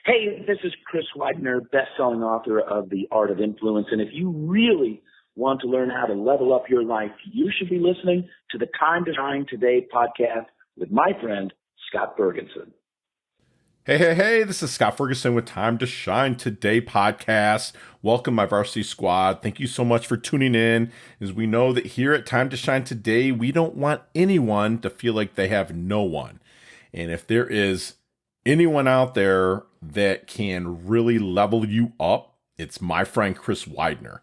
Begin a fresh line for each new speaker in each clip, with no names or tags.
Hey, this is Chris Widener, best-selling author of The Art of Influence. And if you really want to learn how to level up your life, you should be listening to the Time to Shine Today podcast with my friend, Scott Ferguson.
Hey, this is Scott Ferguson with Time to Shine Today podcast. Welcome, my varsity squad. Thank you so much for tuning in. As we know that here at Time to Shine Today, we don't want anyone to feel like they have no one. And if there is anyone out there that can really level you up, it's my friend Chris Widener.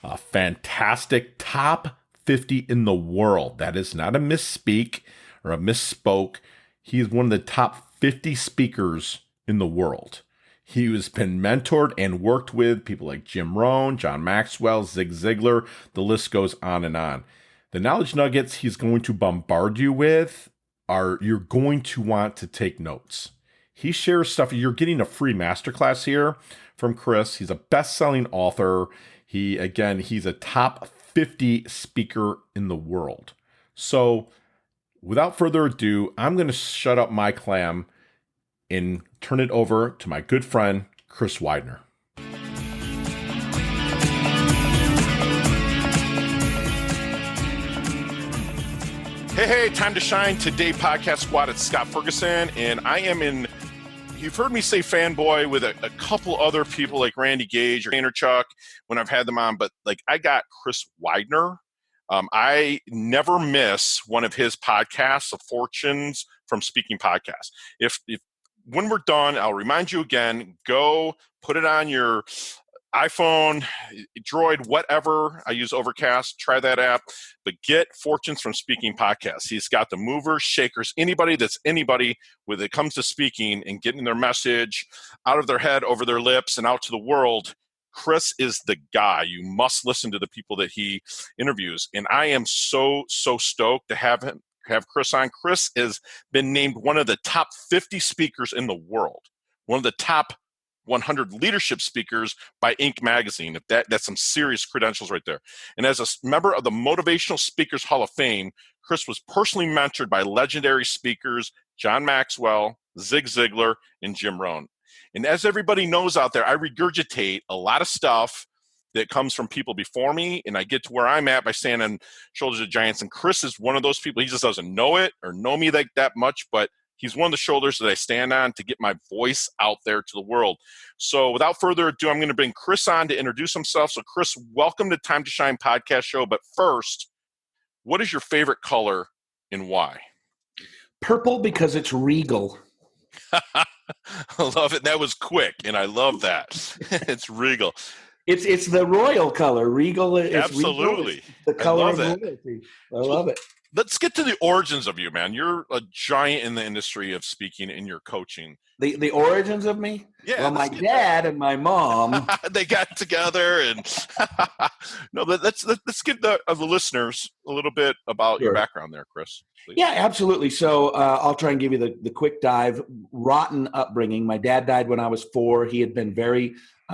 A fantastic top 50 in the world. That is not a misspeak or a misspoke. He is one of the top 50 speakers in the world. He has been mentored and worked with people like Jim Rohn, John Maxwell, Zig Ziglar. The list goes on and on. The knowledge nuggets he's going to bombard you with are you're going to want to take notes. He shares stuff. You're getting a free masterclass here from Chris. He's a best-selling author. He's a top 50 speaker in the world. So without further ado, I'm going to shut up my clam and turn it over to my good friend, Chris Widener. Hey, Time to Shine Today podcast squad. It's Scott Ferguson, and I am in, you've heard me say fanboy with a couple other people like Randy Gage or Vaynerchuk when I've had them on, but like I got Chris Widener. I never miss one of his podcasts, The Fortunes from Speaking Podcast. If when we're done, I'll remind you again, go put it on your iPhone, Droid, whatever. I use Overcast. Try that app. But get Fortunes from Speaking Podcast. He's got the movers, shakers, anybody when it comes to speaking and getting their message out of their head, over their lips, and out to the world. Chris is the guy. You must listen to the people that he interviews. And I am so stoked to have Chris on. Chris has been named one of the top 50 speakers in the world, one of the top 100 leadership speakers by Inc. magazine. That's some serious credentials right there. And as a member of the Motivational Speakers Hall of Fame, Chris was personally mentored by legendary speakers John Maxwell, Zig Ziglar, and Jim Rohn. And as everybody knows out there, I regurgitate a lot of stuff that comes from people before me, and I get to where I'm at by standing on shoulders of giants. And Chris is one of those people. He just doesn't know it or know me like that much, but he's one of the shoulders that I stand on to get my voice out there to the world. So without further ado, I'm going to bring Chris on to introduce himself. So Chris, welcome to Time to Shine podcast show. But first, what is your favorite color and why?
Purple, because it's regal.
I love it. That was quick, and I love that. It's regal.
It's the royal color. Regal is
absolutely
regal. The color of royalty. I love it.
Let's get to the origins of you, man. You're a giant in the industry of speaking and your coaching.
The origins of me?
Yeah.
Well, my dad and my mom.
They got together and no, but let's give the listeners a little bit about your background there, Chris. Please.
Yeah, absolutely. So I'll try and give you the quick dive. Rotten upbringing. My dad died when I was 4. He had been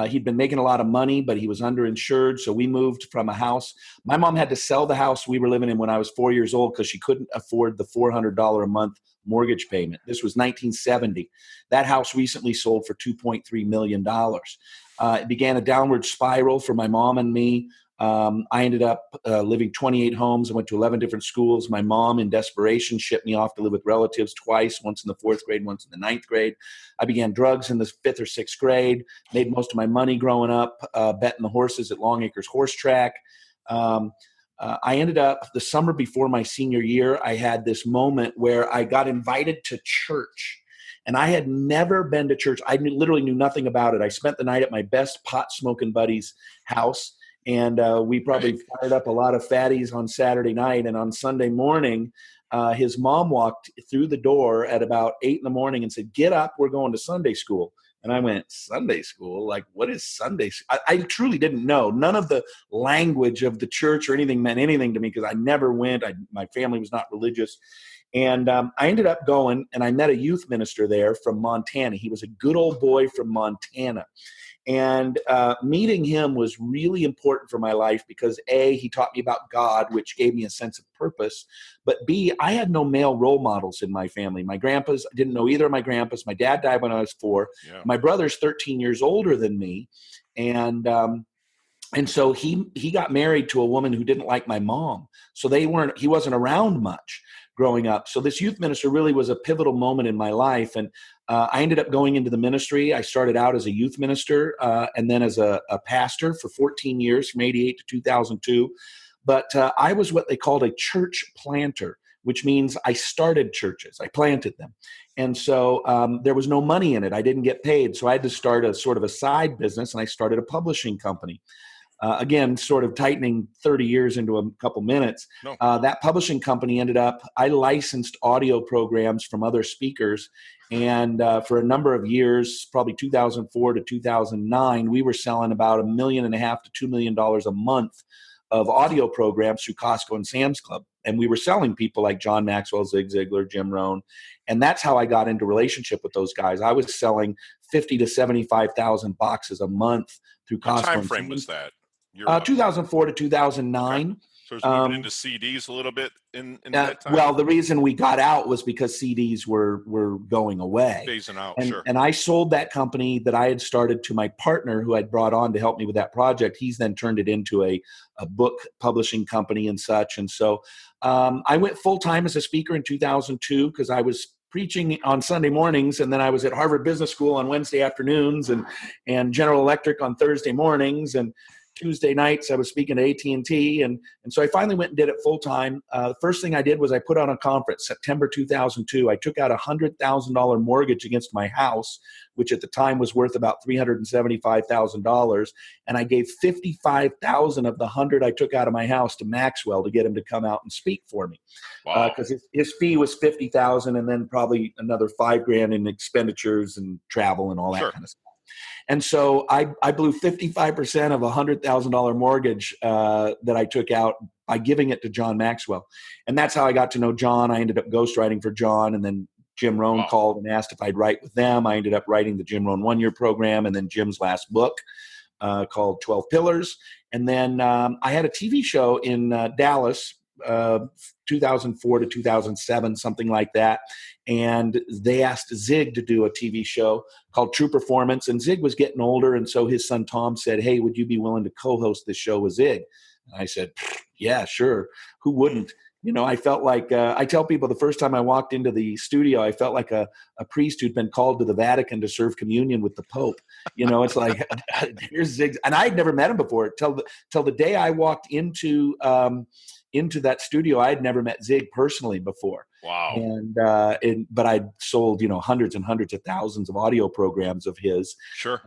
he'd been making a lot of money, but he was underinsured. So we moved from a house. My mom had to sell the house we were living in when I was 4 years old because she couldn't afford the $400 a month mortgage payment. This was 1970. That house recently sold for $2.3 million. It began a downward spiral for my mom and me. I ended up living 28 homes. I went to 11 different schools. My mom, in desperation, shipped me off to live with relatives twice, once in the 4th grade, once in the 9th grade. I began drugs in the 5th or 6th grade, made most of my money growing up, betting the horses at Long Acres Horse Track. I ended up, the summer before my senior year, I had this moment where I got invited to church. And I had never been to church. I literally knew nothing about it. I spent the night at my best pot-smoking buddy's house. And we probably fired up a lot of fatties on Saturday night. And on Sunday morning, his mom walked through the door at about 8 a.m. and said, "Get up, we're going to Sunday school." And I went, "Sunday school? Like, what is Sunday school?" I truly didn't know. None of the language of the church or anything meant anything to me because I never went. My family was not religious. And I ended up going, and I met a youth minister there from Montana. He was a good old boy from Montana. And meeting him was really important for my life because A, he taught me about God, which gave me a sense of purpose. But B, I had no male role models in my family. My grandpas, I didn't know either of my grandpas. My dad died when I was 4.
Yeah.
My brother's 13 years older than me. And so he got married to a woman who didn't like my mom. So he wasn't around much growing up. So this youth minister really was a pivotal moment in my life. And I ended up going into the ministry. I started out as a youth minister and then as a pastor for 14 years, from 88 to 2002. But I was what they called a church planter, which means I started churches. I planted them. And so there was no money in it. I didn't get paid. So I had to start a sort of a side business, and I started a publishing company. Again, sort of tightening 30 years into a couple minutes.
No.
That publishing company I licensed audio programs from other speakers. And for a number of years, probably 2004 to 2009, we were selling about $1.5 million to $2 million a month of audio programs through Costco and Sam's Club. And we were selling people like John Maxwell, Zig Ziglar, Jim Rohn. And that's how I got into relationship with those guys. I was selling 50 to 75,000 boxes a month through Costco.
What time frame was that?
2004 to 2009.
Okay. So it's moving into CDs a little bit in that time?
Well, the reason we got out was because CDs were going away.
Phasing out,
and,
sure.
And I sold that company that I had started to my partner who I'd brought on to help me with that project. He's then turned it into a book publishing company and such. And so I went full-time as a speaker in 2002 because I was preaching on Sunday mornings, and then I was at Harvard Business School on Wednesday afternoons and General Electric on Thursday mornings, and Tuesday nights I was speaking to AT&T, and so I finally went and did it full time. The first thing I did was I put on a conference, September 2002. I took out a $100,000 mortgage against my house, which at the time was worth about $375,000, and I gave $55,000 of the 100 I took out of my house to Maxwell to get him to come out and speak for me.
Wow.
Because his fee was $50,000, and then probably another $5,000 in expenditures and travel and all that kind of stuff. And so I blew 55% of a $100,000 mortgage that I took out by giving it to John Maxwell. And that's how I got to know John. I ended up ghostwriting for John, and then Jim Rohn called and asked if I'd write with them. I ended up writing the Jim Rohn 1-year program and then Jim's last book called 12 Pillars. And then I had a TV show in Dallas, 2004 to 2007, something like that. And they asked Zig to do a TV show called True Performance. And Zig was getting older. And so his son, Tom, said, "Hey, would you be willing to co-host this show with Zig?" And I said, "Yeah, sure. Who wouldn't?" You know, I felt like, I tell people the first time I walked into the studio, I felt like a priest who'd been called to the Vatican to serve communion with the Pope. You know, it's like, here's Zig. And I'd never met him before till the day I walked into that studio. I had never met Zig personally before.
Wow.
But I'd sold, hundreds and hundreds of thousands of audio programs of his.
Sure.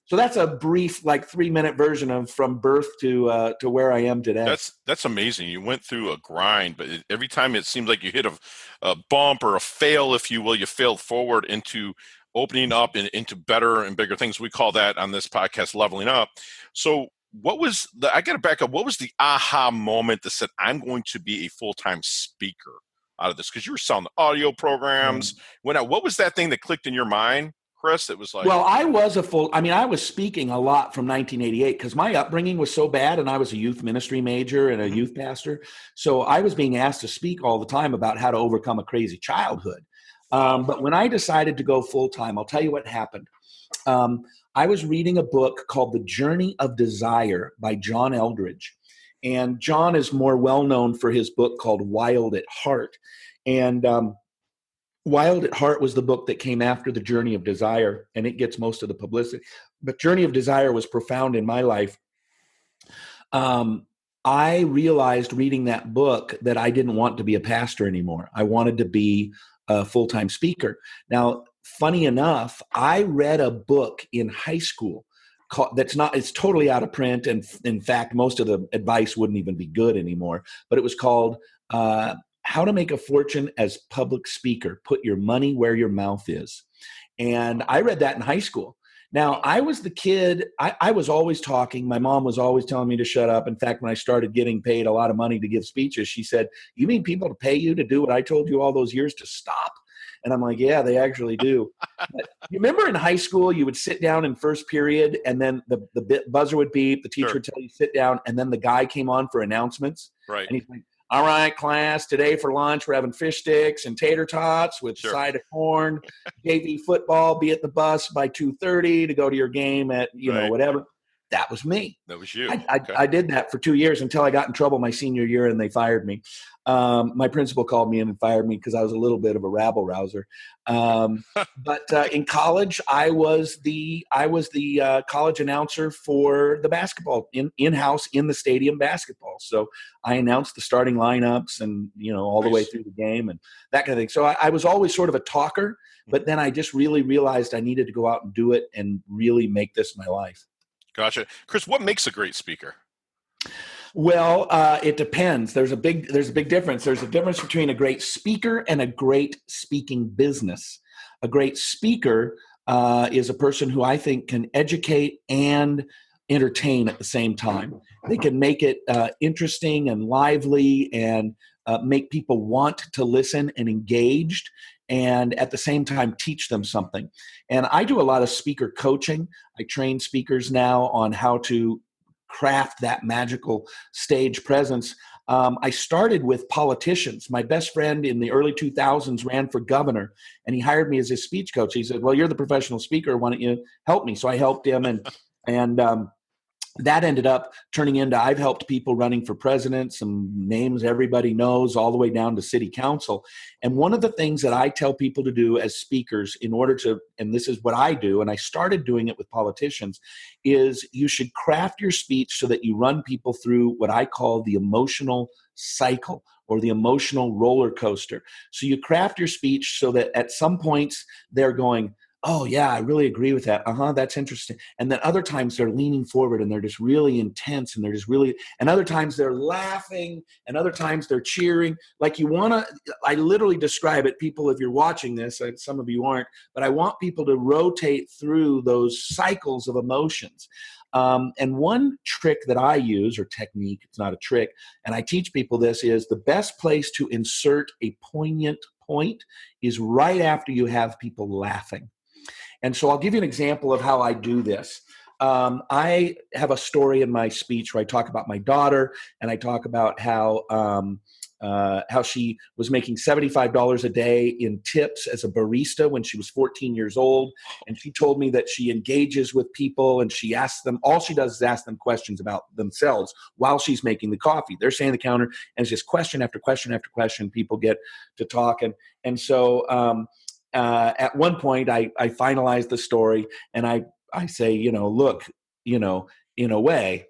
So that's a brief, 3-minute version of from birth to where I am today.
That's amazing. You went through a grind, but every time it seems like you hit a bump or a fail, if you will, you failed forward into opening up and into better and bigger things. We call that on this podcast leveling up. So I got to back up. What was the aha moment that said, I'm going to be a full-time speaker out of this? Because you were selling the audio programs. What was that thing that clicked in your mind, Chris? It was like,
well, I was speaking a lot from 1988 because my upbringing was so bad, and I was a youth ministry major and a youth pastor. So I was being asked to speak all the time about how to overcome a crazy childhood. But when I decided to go full-time, I'll tell you what happened. I was reading a book called The Journey of Desire by John Eldredge. And John is more well-known for his book called Wild at Heart. And Wild at Heart was the book that came after The Journey of Desire, and it gets most of the publicity. But Journey of Desire was profound in my life. I realized reading that book that I didn't want to be a pastor anymore. I wanted to be a full-time speaker. Now, funny enough, I read a book in high school it's totally out of print. And in fact, most of the advice wouldn't even be good anymore, but it was called How to Make a Fortune as Public Speaker. Put Your Money Where Your Mouth Is. And I read that in high school. Now, I was the kid, I was always talking. My mom was always telling me to shut up. In fact, when I started getting paid a lot of money to give speeches, she said, "You mean people to pay you to do what I told you all those years to stop?" And I'm like, "Yeah, they actually do." But you remember in high school, you would sit down in first period, and then the buzzer would beep, the teacher would tell you to sit down, and then the guy came on for announcements.
Right.
And he's like, "All right, class, today for lunch, we're having fish sticks and tater tots with a side of corn. JV football, be at the bus by 2:30 to go to your game at, whatever." That was me.
That was you.
I did that for 2 years until I got in trouble my senior year and they fired me. My principal called me in and fired me because I was a little bit of a rabble rouser. But in college, I was the college announcer for the basketball in-house in the stadium basketball. So I announced the starting lineups and all the way through the game and that kind of thing. So I was always sort of a talker, but then I just really realized I needed to go out and do it and really make this my life.
Gotcha. Chris, what makes a great speaker?
Well, it depends. There's a big difference. There's a difference between a great speaker and a great speaking business. A great speaker is a person who I think can educate and entertain at the same time. They can make it interesting and lively and make people want to listen and engaged, and at the same time teach them something. And I do a lot of speaker coaching. I train speakers now on how to craft that magical stage presence. I started with politicians. My best friend in the early 2000s ran for governor, and he hired me as his speech coach. He said, "Well, you're the professional speaker. Why don't you help me?" So I helped him, and that ended up turning into, I've helped people running for president, some names everybody knows, all the way down to city council. And one of the things that I tell people to do as speakers in order to, and this is what I do, and I started doing it with politicians, is you should craft your speech so that you run people through what I call the emotional cycle or the emotional roller coaster. So you craft your speech so that at some points they're going, "Oh yeah, I really agree with that. That's interesting." And then other times they're leaning forward and they're just really intense and they're just really, and other times they're laughing and other times they're cheering. Like I literally describe it, people, if you're watching this, some of you aren't, but I want people to rotate through those cycles of emotions. And one trick that I use, or technique, it's not a trick, and I teach people this, is the best place to insert a poignant point is right after you have people laughing. And so I'll give you an example of how I do this. I have a story in my speech where I talk about my daughter, and I talk about how she was making $75 a day in tips as a barista when she was 14 years old. And she told me that she engages with people and she asks them, all she does is ask them questions about themselves while she's making the coffee. They're standing at the counter, and it's just question after question after question. People get to talk. And so at one point I finalized the story and I say, look, in a way,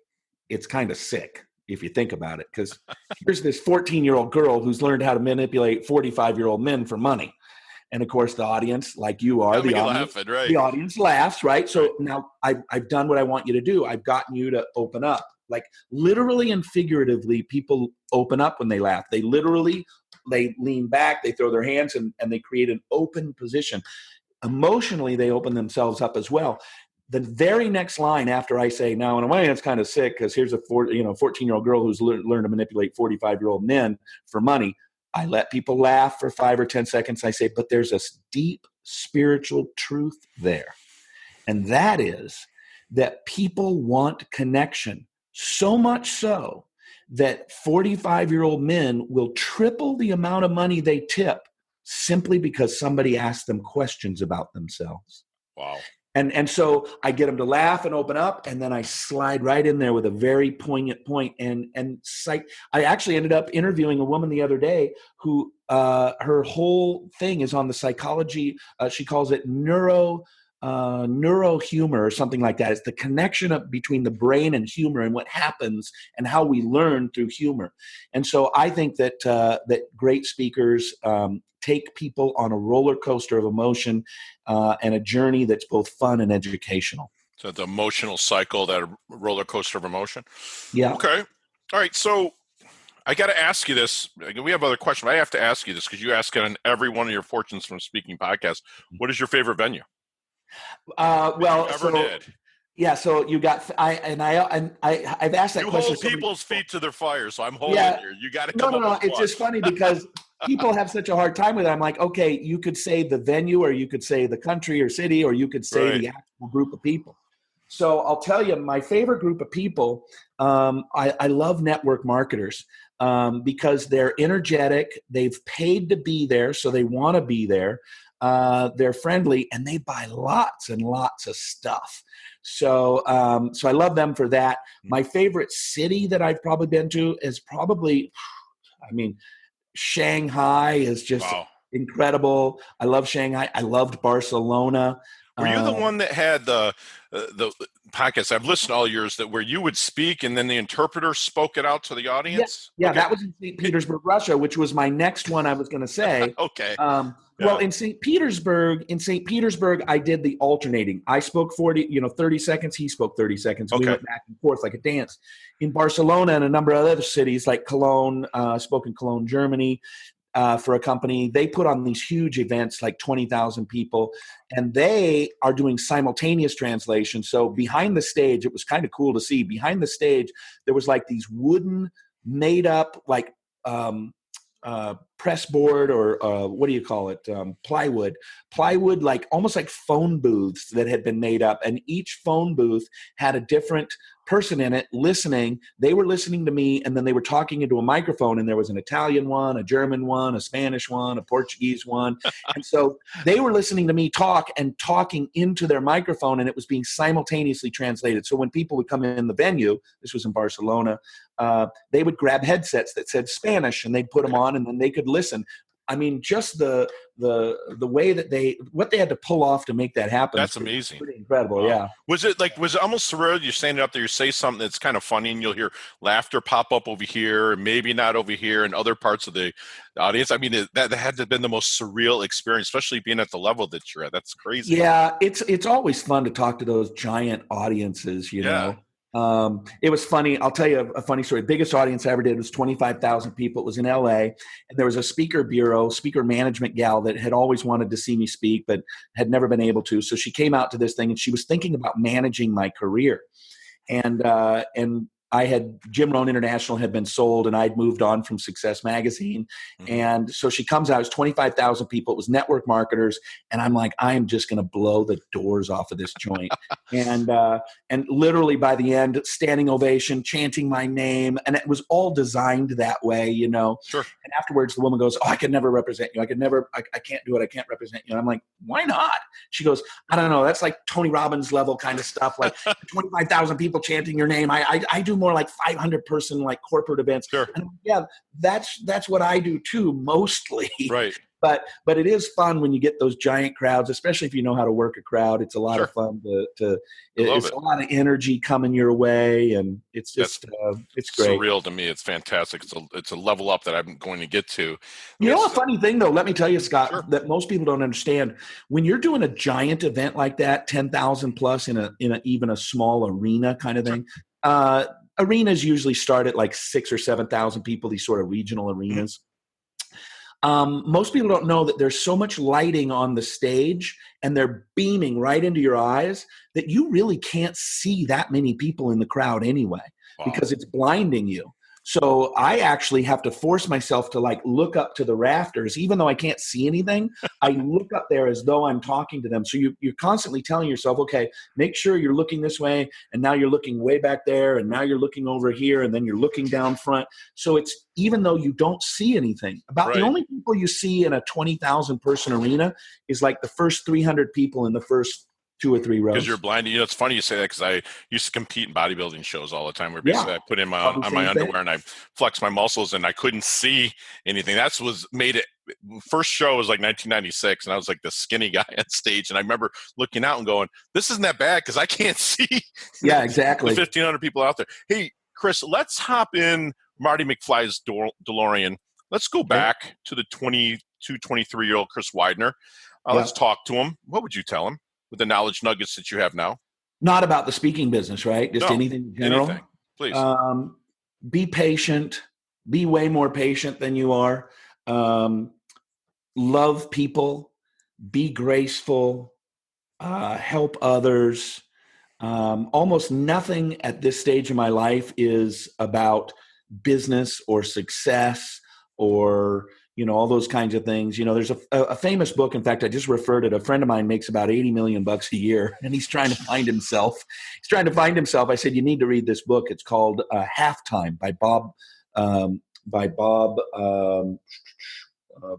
it's kind of sick if you think about it, because here's this 14-year-old girl who's learned how to manipulate 45-year-old men for money. And of course, the audience, like you are, the audience laughs, right? So now I've done what I want you to do. I've gotten you to open up. Like literally and figuratively, people open up when they laugh. They lean back, they throw their hands, and they create an open position. Emotionally, they open themselves up as well. The very next line after I say, "Now, in a way, it's kind of sick because here's a 14-year-old girl who's learned to manipulate 45-year-old men for money," I let people laugh for 5 or 10 seconds. I say, "But there's a deep spiritual truth there. And that is that people want connection, so much so that 45-year-old men will triple the amount of money they tip simply because somebody asked them questions about themselves."
Wow.
And so I get them to laugh and open up, and then I slide right in there with a very poignant point. And I actually ended up interviewing a woman the other day who her whole thing is on the psychology. She calls it neurohumor or something like that. It's the connection between the brain and humor and what happens and how we learn through humor. And so I think that great speakers take people on a roller coaster of emotion and a journey that's both fun and educational.
So the emotional cycle, that roller coaster of emotion.
Yeah.
Okay. All right. So I got to ask you this. We have other questions, but I have to ask you this because you ask it on every one of your Fortunes from Speaking podcasts. What is your favorite venue?
Well,
you ever did.
Yeah, so you got I've asked that
You
question.
hold people's feet to their fire, so I'm holding
Yeah.
here. You got to
No,
come
no,
up
no.
with
It's
one.
just funny because people have such a hard time with it. I'm like, okay, you could say the venue, or you could say the country or city, or you could say
Right.
the actual group of people. So I'll tell you, my favorite group of people, I love network marketers because they're energetic. They've paid to be there, so they want to be there. They're friendly, and they buy lots and lots of stuff. So I love them for that. My favorite city that I've probably been to is probably, Shanghai is just incredible. I love Shanghai. I loved Barcelona.
Were you the one that had the podcast? I've listened to all yours that where you would speak and then the interpreter spoke it out to the audience?
Yeah,
okay.
That was in St. Petersburg, Russia, which was my next one I was going to say.
Okay.
Well, in St. Petersburg, I did the alternating. I spoke 30 seconds. He spoke 30 seconds. We went back and forth like a dance. In Barcelona and a number of other cities like Cologne, spoke in Cologne, Germany, for a company. They put on these huge events, like 20,000 people, and they are doing simultaneous translation. So behind the stage, it was kind of cool to see. Behind the stage, there was like these wooden, made up, like press board or what do you call it? Plywood, like almost like phone booths that had been made up. And each phone booth had a different person in it listening. They were listening to me, and then they were talking into a microphone, and there was an Italian one, a German one, a Spanish one, a Portuguese one. And so they were listening to me talk and talking into their microphone, and it was being simultaneously translated. So when people would come in the venue, this was in Barcelona, they would grab headsets that said Spanish, and they'd put them on, and then they could listen. I mean, just the way that what they had to pull off to make that happen.
That's amazing.
Pretty incredible. Wow. Yeah.
Was it almost surreal? You're standing up there, you say something that's kind of funny, and you'll hear laughter pop up over here, and maybe not over here, and other parts of the audience. I mean, that had to have been the most surreal experience, especially being at the level that you're at. That's crazy.
Yeah, it's always fun to talk to those giant audiences. You know. It was funny. I'll tell you a funny story. The biggest audience I ever did was 25,000 people. It was in LA, and there was a speaker management gal that had always wanted to see me speak, but had never been able to. So she came out to this thing, and she was thinking about managing my career. And Jim Rohn International had been sold, and I'd moved on from Success Magazine. Mm-hmm. And so she comes out, it was 25,000 people. It was network marketers. And I'm like, I'm just going to blow the doors off of this joint. And literally by the end, standing ovation, chanting my name. And it was all designed that way, you know.
Sure.
And afterwards, the woman goes, I can never represent you. I can't do it. I can't represent you. And I'm like, why not? She goes, I don't know. That's like Tony Robbins level kind of stuff. Like 25,000 people chanting your name. I do more like 500 person like corporate events.
Sure.
And yeah, that's what I do too, mostly.
Right.
But it is fun when you get those giant crowds, especially if you know how to work a crowd. It's a lot of fun it's a lot of energy coming your way, and it's just it's great.
Surreal to me. It's fantastic. It's a level up that I'm going to get to.
You know, a funny thing though, let me tell you, Scott, that most people don't understand. When you're doing a giant event like that, 10,000 plus in a even a small arena kind of thing, arenas usually start at like 6,000 or 7,000 people. These sort of regional arenas. Mm-hmm. Most people don't know that there's so much lighting on the stage, and they're beaming right into your eyes that you really can't see that many people in the crowd anyway, because it's blinding you. So I actually have to force myself to like look up to the rafters, even though I can't see anything. I look up there as though I'm talking to them. So you're constantly telling yourself, okay, make sure you're looking this way. And now you're looking way back there. And now you're looking over here. And then you're looking down front. So it's, even though you don't see anything, the only people you see in a 20,000 person arena is like the first 300 people in the first 2 or 3 rows.
Because you're blind. You know, it's funny you say that, because I used to compete in bodybuilding shows all the time, where basically I put in my underwear and I flex my muscles, and I couldn't see anything. That's was made it. First show was like 1996, and I was like the skinny guy on stage, and I remember looking out and going, "This isn't that bad because I can't see."
Yeah, exactly.
The 1,500 people out there. Hey, Chris, let's hop in Marty McFly's DeLorean. Let's go back to the 22, 23-year-old Chris Widener. Let's talk to him. What would you tell him with the knowledge nuggets that you have now?
Not about the speaking business, right? Just anything in general.
Anything, please.
Be patient. Be way more patient than you are. Love people. Be graceful. help others. Almost nothing at this stage of my life is about business or success or, all those kinds of things. There's a famous book. In fact, I just referred it. A friend of mine makes about $80 million a year, and he's trying to find himself. I said, you need to read this book. It's called Halftime by Bob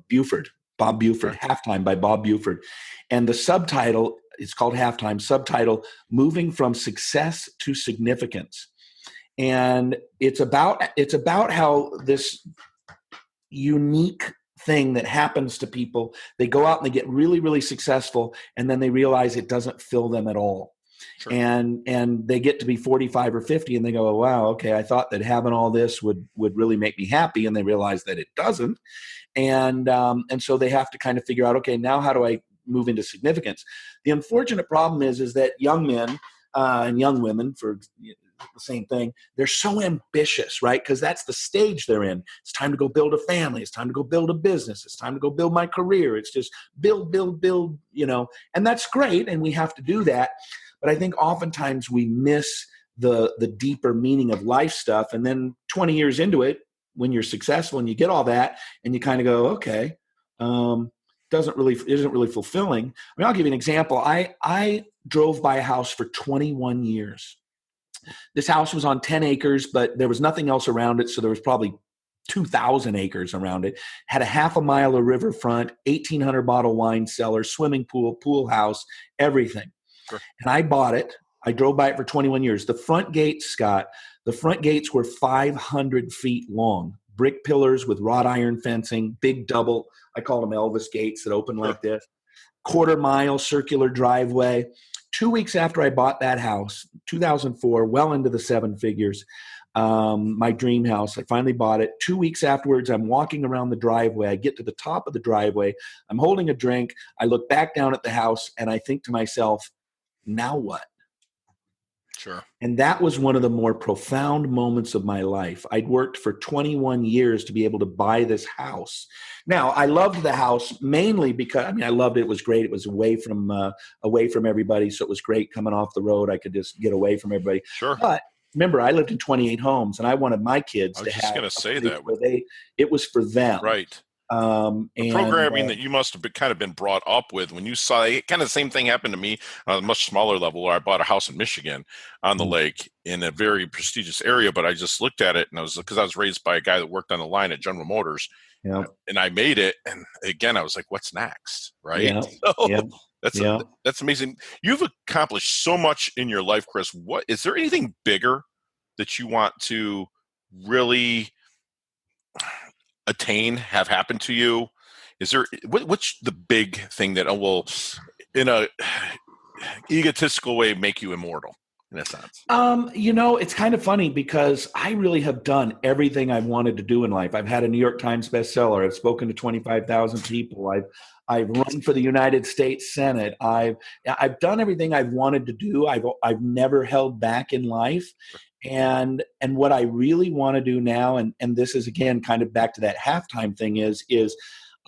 Buford. Bob Buford, Halftime by Bob Buford. And the subtitle, it's called Halftime, subtitle, Moving from Success to Significance. And it's about how this unique thing that happens to people, they go out and they get really, really successful, and then they realize it doesn't fill them at all. Sure. And they get to be 45 or 50 and they go, oh, wow, okay, I thought that having all this would really make me happy, and they realize that it doesn't. And so they have to kind of figure out, okay, now how do I move into significance? The unfortunate problem is that young men and young women, for the same thing, they're so ambitious, right? Because that's the stage they're in. It's time to go build a family. It's time to go build a business. It's time to go build my career. It's just build, and that's great. And we have to do that. But I think oftentimes we miss the deeper meaning of life stuff. And then 20 years into it, when you're successful and you get all that and you kind of go, okay, isn't really fulfilling. I mean, I'll give you an example. I drove by a house for 21 years. This house was on 10 acres, but there was nothing else around it. So there was probably 2,000 acres around it. Had a half a mile of riverfront, 1,800 bottle wine cellar, swimming pool house, everything. Sure. And I bought it. I drove by it for 21 years. The front gates, Scott, were 500 feet long, brick pillars with wrought iron fencing, big double, I call them Elvis gates that open like this, 1/4 mile circular driveway. 2 weeks after I bought that house, 2004, well into the seven figures, my dream house, I finally bought it. 2 weeks afterwards, I'm walking around the driveway. I get to the top of the driveway. I'm holding a drink. I look back down at the house and I think to myself, now what?
Sure.
And that was one of the more profound moments of my life. I'd worked for 21 years to be able to buy this house. Now, I loved the house mainly because, I loved it. It was great. It was away from everybody. So it was great coming off the road. I could just get away from everybody.
Sure.
But remember, I lived in 28 homes and I wanted my kids to have. I was
just going to say that.
It was for them.
Right. The programming that you must have kind of been brought up with when you saw it, kind of the same thing happened to me on a much smaller level, where I bought a house in Michigan on the lake in a very prestigious area, but I just looked at it and because I was raised by a guy that worked on the line at General Motors, and I made it. And again, I was like, what's next? Right. Yeah. So that's amazing. You've accomplished so much in your life, Chris. Is there anything bigger that you want to really have happened to you? Is there what's the big thing that will, in a egotistical way, make you immortal in a sense?
It's kind of funny because I really have done everything I've wanted to do in life. I've had a New York Times bestseller. I've spoken to 25,000 people. I've run for the United States Senate. I've done everything I've wanted to do. I've never held back in life. And what I really want to do now, and this is again kind of back to that halftime thing, is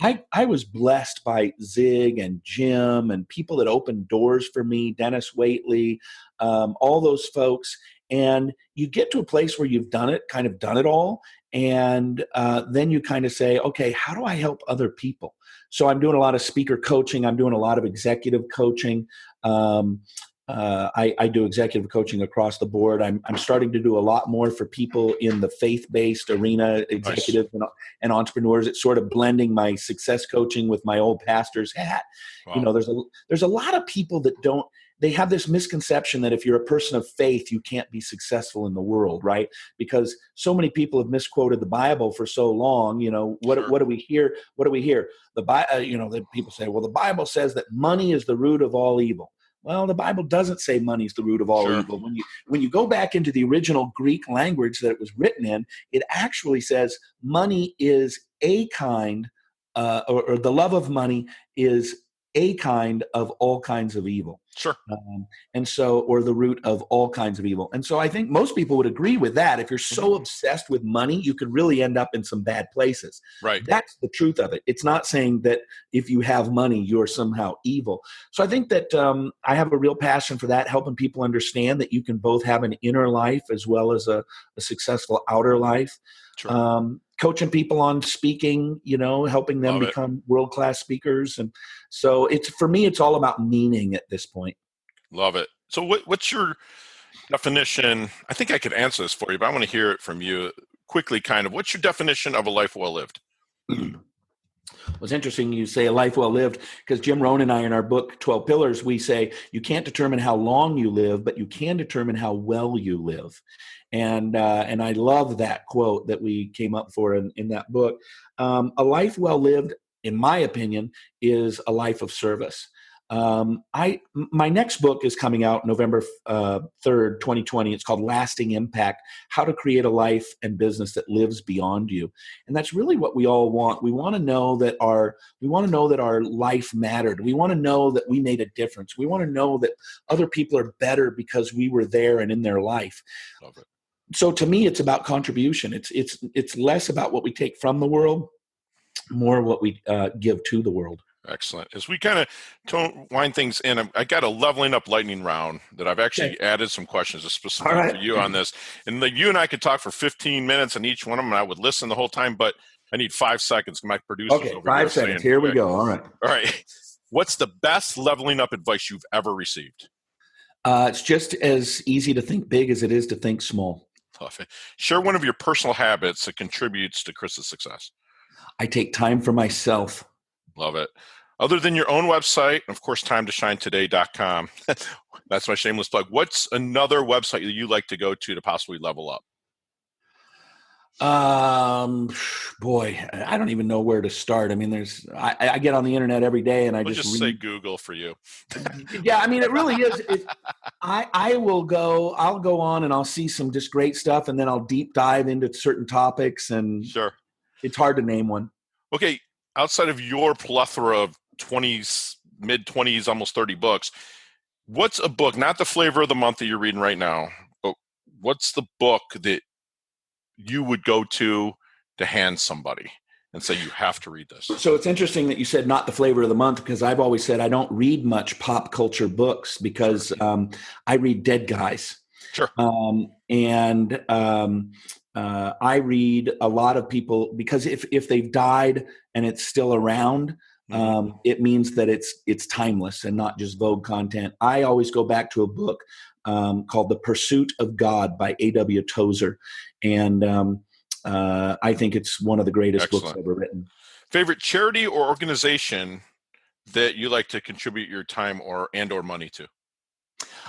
I was blessed by Zig and Jim and people that opened doors for me, Dennis Waitley, all those folks. And you get to a place where you've done it all. And then you kind of say, okay, how do I help other people? So I'm doing a lot of speaker coaching. I'm doing a lot of executive coaching. I do executive coaching across the board. I'm starting to do a lot more for people in the faith-based arena, executives and entrepreneurs. It's sort of blending my success coaching with my old pastor's hat. Wow. There's a lot of people that they have this misconception that if you're a person of faith, you can't be successful in the world, right? Because so many people have misquoted the Bible for so long. What do we hear? The people say, well, the Bible says that money is the root of all evil. Well, the Bible doesn't say money is the root of all evil. When you go back into the original Greek language that it was written in, it actually says money is a kind, or the love of money is a kind of all kinds of evil.
Sure.
Or the root of all kinds of evil. And so I think most people would agree with that. If you're so obsessed with money, you could really end up in some bad places.
Right.
That's the truth of it. It's not saying that if you have money, you're somehow evil. So I think that I have a real passion for that, helping people understand that you can both have an inner life as well as a successful outer life.
Sure.
Coaching people on speaking, helping them become world-class speakers. And so for me, it's all about meaning at this point.
Love it. So what's your definition? I think I could answer this for you, but I want to hear it from you quickly, kind of. What's your definition of a life well lived?
Well, it's interesting you say a life well lived, because Jim Rohn and I, in our book, 12 Pillars, we say you can't determine how long you live, but you can determine how well you live. And I love that quote that we came up for in that book. A life well lived, in my opinion, is a life of service. My next book is coming out November 3rd, 2020. It's called Lasting Impact: How to Create a Life and Business That Lives Beyond You. And that's really what we all want. We want to know that our life mattered. We want to know that we made a difference. We want to know that other people are better because we were there and in their life.
Love it.
So to me, it's about contribution. It's less about what we take from the world, more what we give to the world.
Excellent. As we kind of wind things in, I got a leveling up lightning round that I've actually added some questions specifically for you on this. And you and I could talk for 15 minutes on each one of them, and I would listen the whole time, but I need 5 seconds. My producers over
5 seconds. Here we go. All
right. What's the best leveling up advice you've ever received?
It's just as easy to think big as it is to think small.
Love it. Share one of your personal habits that contributes to Chris's success.
I take time for myself.
Love it. Other than your own website, of course, timetoshinetoday.com. That's my shameless plug. What's another website that you like to go to possibly level up?
Boy, I don't even know where to start. I mean, I get on the internet every day and
We'll just say Google for you.
Yeah, I mean, it really is. I'll go on and I'll see some just great stuff, and then I'll deep dive into certain topics, and
sure,
it's hard to name one.
Okay. Outside of your plethora of 20s, mid-20s, almost 30 books, what's a book, not the flavor of the month that you're reading right now, but what's the book that you would go to hand somebody and say, you have to read this? So
it's interesting that you said not the flavor of the month, because I've always said I don't read much pop culture books because I read dead guys.
Sure.
I read a lot of people, because if they've died and it's still around, it means that it's timeless and not just Vogue content. I always go back to a book called The Pursuit of God by A.W. Tozer. And I think it's one of the greatest books ever written.
Favorite charity or organization that you like to contribute your time or money to?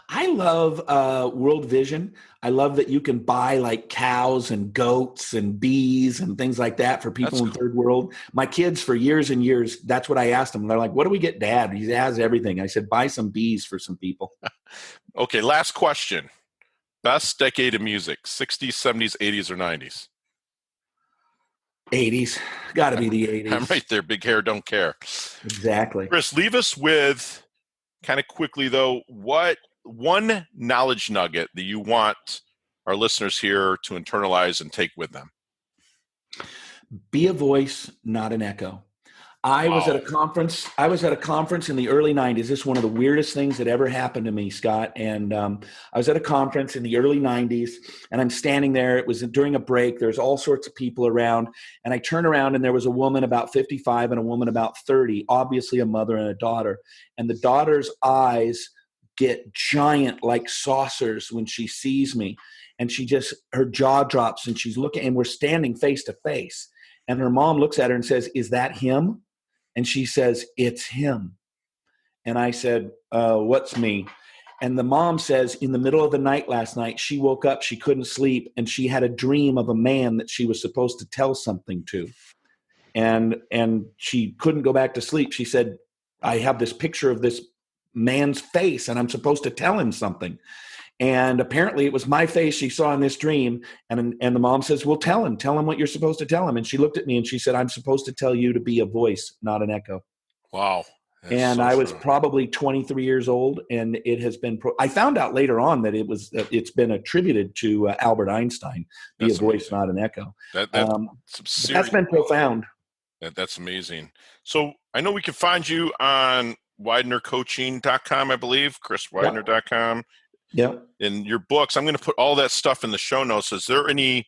I love World Vision. I love that you can buy like cows and goats and bees and things like that for people in third world. My kids, for years and years, that's what I asked them. They're like, what do we get, Dad? He has everything. I said, buy some bees for some people.
Okay, last question. Best decade of music, 60s, 70s, 80s, or 90s?
80s. Got to be the 80s.
I'm right there. Big hair, don't care.
Exactly.
Chris, leave us with, kind of quickly though, what one knowledge nugget that you want our listeners here to internalize and take with them?
Be a voice, not an echo. I was at a conference in the early 90s. This is one of the weirdest things that ever happened to me, Scott. And I was at a conference in the early 90s, and I'm standing there. It was during a break. There's all sorts of people around. And I turned around, and there was a woman about 55 and a woman about 30, obviously a mother and a daughter. And the daughter's eyes get giant like saucers when she sees me. And her jaw drops, and she's looking, and we're standing face to face. And her mom looks at her and says, "Is that him?" And she says, "It's him." And I said, "What's me?" And the mom says, in the middle of the night last night, she woke up, she couldn't sleep, and she had a dream of a man that she was supposed to tell something to. And she couldn't go back to sleep. She said, "I have this picture of this man's face, and I'm supposed to tell him something." And apparently it was my face she saw in this dream. And the mom says, "Well, tell him what you're supposed to tell him." And she looked at me and she said, "I'm supposed to tell you to be a voice, not an echo."
Wow.
And I was probably 23 years old, and it has been. I found out later on that it's been attributed to Albert Einstein, be a voice, not an echo. That's been profound.
That's amazing. So I know we can find you on WidenerCoaching.com, I believe, ChrisWidener.com.
Yeah.
In your books, I'm going to put all that stuff in the show notes. Is there anything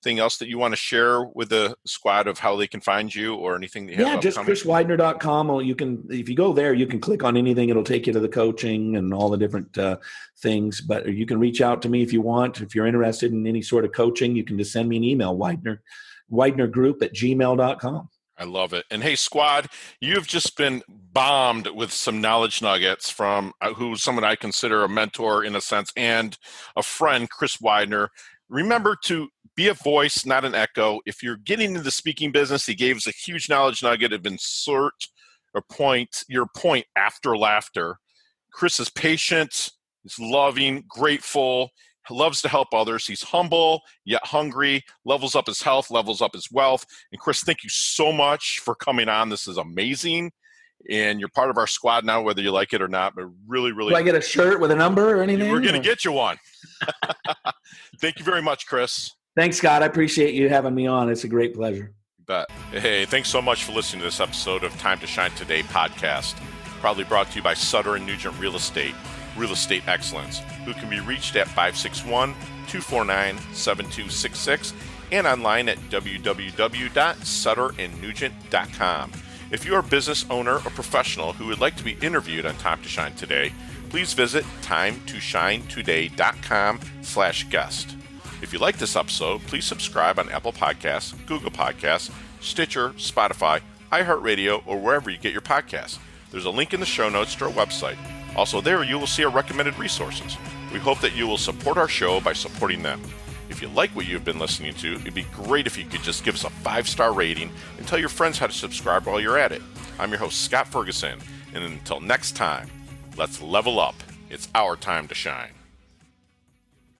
else that you want to share with the squad of how they can find you or anything that you have
just
upcoming?
ChrisWidener.com. Or you can, if you go there, you can click on anything. It'll take you to the coaching and all the different things. But you can reach out to me if you want. If you're interested in any sort of coaching, you can just send me an email, widenergroup@gmail.com.
I love it. And hey, squad, you've just been bombed with some knowledge nuggets from who's someone I consider a mentor in a sense and a friend, Chris Widener. Remember to be a voice, not an echo. If you're getting into the speaking business, he gave us a huge knowledge nugget of insert or your point after laughter. Chris is patient, he's loving, grateful, loves to help others. He's humble, yet hungry, levels up his health, levels up his wealth. And Chris, thank you so much for coming on. This is amazing. And you're part of our squad now, whether you like it or not, but really, really.
Do I get a shirt with a number or anything?
We're going to get you one. Thank you very much, Chris.
Thanks, Scott. I appreciate you having me on. It's a great pleasure.
You bet. Hey, thanks so much for listening to this episode of Time to Shine Today podcast, proudly brought to you by Sutter & Nugent Real Estate Excellence, who can be reached at 561-249-7266 and online at www.sutterandnugent.com. If you're a business owner or professional who would like to be interviewed on Time to Shine Today, please visit timetoshinetoday.com/guest. If you like this episode, please subscribe on Apple Podcasts, Google Podcasts, Stitcher, Spotify, iHeartRadio, or wherever you get your podcasts. There's a link in the show notes to our website. Also there, you will see our recommended resources. We hope that you will support our show by supporting them. If you like what you've been listening to, it'd be great if you could just give us a 5-star rating and tell your friends how to subscribe while you're at it. I'm your host, Scott Ferguson, and until next time, let's level up. It's our time to shine.